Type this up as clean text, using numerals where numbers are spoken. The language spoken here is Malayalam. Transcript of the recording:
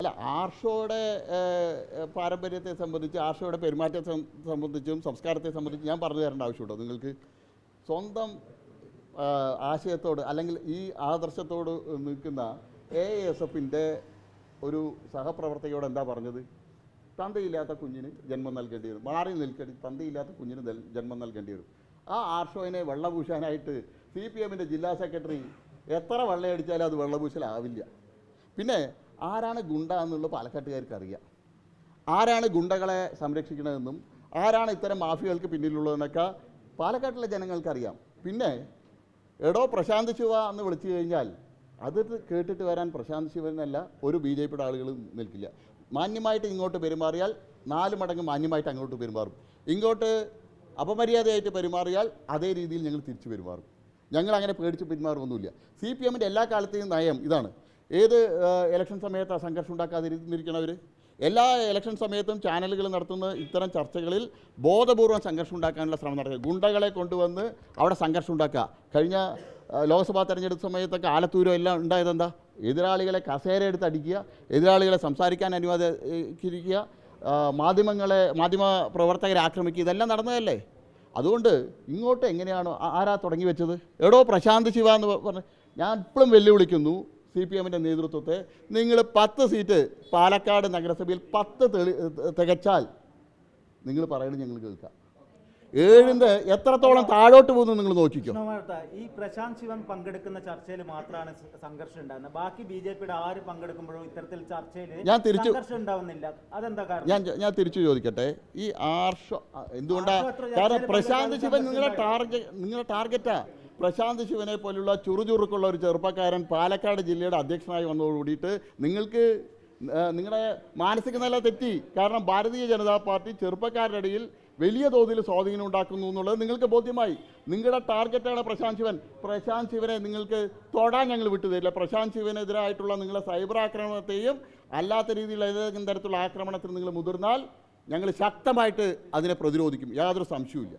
അല്ല, ആർഷോയുടെ പാരമ്പര്യത്തെ സംബന്ധിച്ച്, ആർഷോയുടെ പെരുമാറ്റത്തെ സംബന്ധിച്ചും സംസ്കാരത്തെ സംബന്ധിച്ചും ഞാൻ പറഞ്ഞു തരേണ്ട ആവശ്യമുണ്ടോ നിങ്ങൾക്ക്? സ്വന്തം ആശയത്തോട് അല്ലെങ്കിൽ ഈ ആദർശത്തോട് നിൽക്കുന്ന AISFൻ്റെ ഒരു സഹപ്രവർത്തകയോട് എന്താ പറഞ്ഞത്? തന്തയില്ലാത്ത കുഞ്ഞിന് ജന്മം നൽകേണ്ടി വരും, മാറി നിൽക്കേണ്ടി തന്തയില്ലാത്ത കുഞ്ഞിന് ജന്മം നൽകേണ്ടി വരും. ആ ആർഷോയിനെ വെള്ളപൂശാനായിട്ട് CPMൻ്റെ ജില്ലാ സെക്രട്ടറി എത്ര വെള്ളയടിച്ചാലും അത് വെള്ളപൂശലാവില്ല. പിന്നെ ആരാണ് ഗുണ്ട എന്നുള്ളത് പാലക്കാട്ടുകാർക്ക് അറിയാം. ആരാണ് ഗുണ്ടകളെ സംരക്ഷിക്കണമെന്നും ആരാണ് ഇത്തരം മാഫിയകൾക്ക് പിന്നിലുള്ളതെന്നൊക്കെ പാലക്കാട്ടിലെ ജനങ്ങൾക്കറിയാം. പിന്നെ എടോ പ്രശാന്ത് ശിവ എന്ന് വിളിച്ചു കഴിഞ്ഞാൽ അത് കേട്ടിട്ട് വരാൻ പ്രശാന്ത് ശിവനല്ല ഒരു BJPയുടെ ആളുകൾ നിൽക്കില്ല. മാന്യമായിട്ട് ഇങ്ങോട്ട് പെരുമാറിയാൽ 4 മടങ്ങ് മാന്യമായിട്ട് അങ്ങോട്ട് പെരുമാറും. ഇങ്ങോട്ട് അപമര്യാദയായിട്ട് പെരുമാറിയാൽ അതേ രീതിയിൽ ഞങ്ങൾ തിരിച്ചു പെരുമാറും. ഞങ്ങളങ്ങനെ പേടിച്ച് പെരുമാറുമൊന്നുമില്ല. CPMൻ്റെ എല്ലാ കാലത്തെയും നയം ഇതാണ്. ഏത് ഇലക്ഷൻ സമയത്താണ് സംഘർഷം ഉണ്ടാക്കാതിരിക്കണവർ? എല്ലാ ഇലക്ഷൻ സമയത്തും ചാനലുകൾ നടത്തുന്ന ഇത്തരം ചർച്ചകളിൽ ബോധപൂർവ്വം സംഘർഷം ഉണ്ടാക്കാനുള്ള ശ്രമം നടക്കുക, ഗുണ്ടകളെ കൊണ്ടുവന്ന് അവിടെ സംഘർഷം ഉണ്ടാക്കുക. കഴിഞ്ഞ ലോക്സഭാ തെരഞ്ഞെടുപ്പ് സമയത്തൊക്കെ ആലത്തൂരോ എല്ലാം ഉണ്ടായതെന്താ? എതിരാളികളെ കസേര എടുത്ത് അടിക്കുക, എതിരാളികളെ സംസാരിക്കാൻ അനുവാദിക്കുക, മാധ്യമ പ്രവർത്തകരെ ആക്രമിക്കുക, ഇതെല്ലാം നടന്നതല്ലേ? അതുകൊണ്ട് ഇങ്ങോട്ട് എങ്ങനെയാണോ ആരാ തുടങ്ങി വെച്ചത്? എടോ പ്രശാന്ത് ശിവ എന്ന് പറഞ്ഞ് ഞാൻ ഇപ്പോഴും വെല്ലുവിളിക്കുന്നു CPMൻ്റെ നേതൃത്വത്തെ. നിങ്ങൾ 10 സീറ്റ് പാലക്കാട് നഗരസഭയിൽ 10 തികച്ചാൽ നിങ്ങൾ പറയുന്നത് ഞങ്ങൾ കേൾക്കാം. 7ന്റെ എത്രത്തോളം താഴോട്ട് പോകുന്നു നിങ്ങൾ നോക്കിക്കോ. ഈ പ്രശാന്ത് ശിവൻ പങ്കെടുക്കുന്ന ചർച്ചയിൽ മാത്രമാണ് സംഘർഷം ഉണ്ടാകുന്നത്. ബാക്കി BJPയുടെ ആര് പങ്കെടുക്കുമ്പോഴും ഇത്തരത്തിൽ ചർച്ചയിൽ സംഘർഷം ഉണ്ടാവുന്നില്ല. അതെന്താ കാരണം? ഞാൻ തിരിച്ചു ചോദിക്കട്ടെ. ഈ ആർഷോ എന്തുകൊണ്ടാണ്? കാരണം പ്രശാന്ത് ശിവൻ നിങ്ങളുടെ ടാർഗറ്റാ. പ്രശാന്ത് ശിവനെ പോലുള്ള ചുറുചുറുക്കുള്ള ഒരു ചെറുപ്പക്കാരൻ പാലക്കാട് ജില്ലയുടെ അധ്യക്ഷനായി വന്നതോടുകൂടിയിട്ട് നിങ്ങളുടെ മാനസിക നില തെറ്റി. കാരണം ഭാരതീയ ജനതാ പാർട്ടി ചെറുപ്പക്കാരുടെ ഇടയിൽ വലിയ തോതിൽ സ്വാധീനം ഉണ്ടാക്കുന്നു എന്നുള്ളത് നിങ്ങൾക്ക് ബോധ്യമായി. നിങ്ങളുടെ ടാർഗറ്റാണ് പ്രശാന്ത് ശിവൻ. പ്രശാന്ത് ശിവനെ നിങ്ങൾക്ക് തൊടാൻ ഞങ്ങൾ വിട്ടുതരില്ല. പ്രശാന്ത് ശിവനെതിരായിട്ടുള്ള നിങ്ങളുടെ സൈബർ ആക്രമണത്തെയും അല്ലാത്ത രീതിയിലുള്ള ഏതെങ്കിലും തരത്തിലുള്ള ആക്രമണത്തിന് നിങ്ങൾ മുതിർന്നാൽ ഞങ്ങൾ ശക്തമായിട്ട് അതിനെ പ്രതിരോധിക്കും, യാതൊരു സംശയവുമില്ല.